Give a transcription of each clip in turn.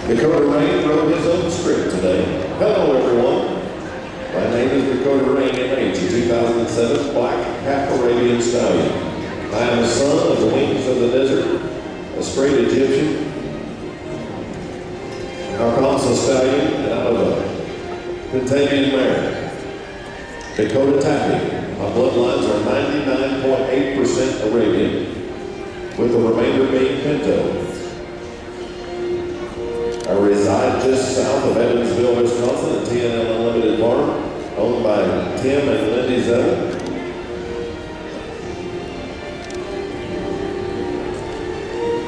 Dakota Rain wrote his own script today. Hello, everyone. My name is Dakota Rain, MH, a 2007 black half-Arabian stallion. I am a son of the wings of the desert, a straight Egyptian, Arkansas stallion out of a Pentamian mare. Dakota Taffy. My bloodlines are 99.8% Arabian, with the remainder being Pinto. I reside just south of Evansville, Wisconsin, at TNL Unlimited Farm, owned by Tim and Lindy Zell.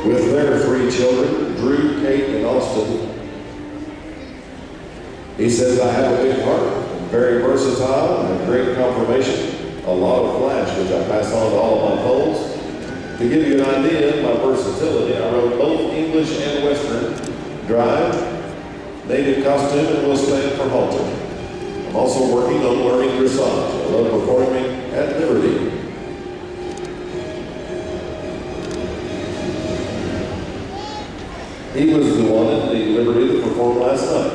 With their 3 children, Drew, Kate, and Austin. He says, I have a big heart, very versatile, and great conformation, a lot of flash, which I pass on to all of my foals. To give you an idea of my versatility, I wrote both English and Western, drive, native costume, and will stand for halter. I'm also working on learning dressage. I love performing at Liberty. He was the one at the Liberty that performed last night.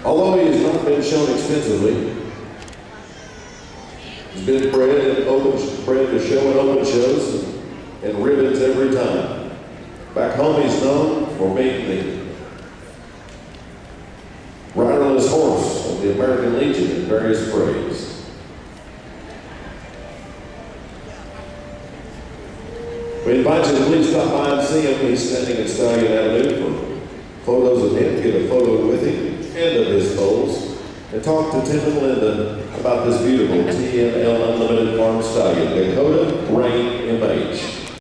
Although he has not been shown extensively, he's been bred to show in open shows and ribbons every time. Back home, he's known for being the riderless horse of the American Legion in various parades. We invite you to please stop by and see him. He's standing at Stallion Avenue for photos of him, get a photo with him and of his foals, and talk to Tim and Linda about this beautiful TNL Unlimited Farm stallion, Dakota Rain.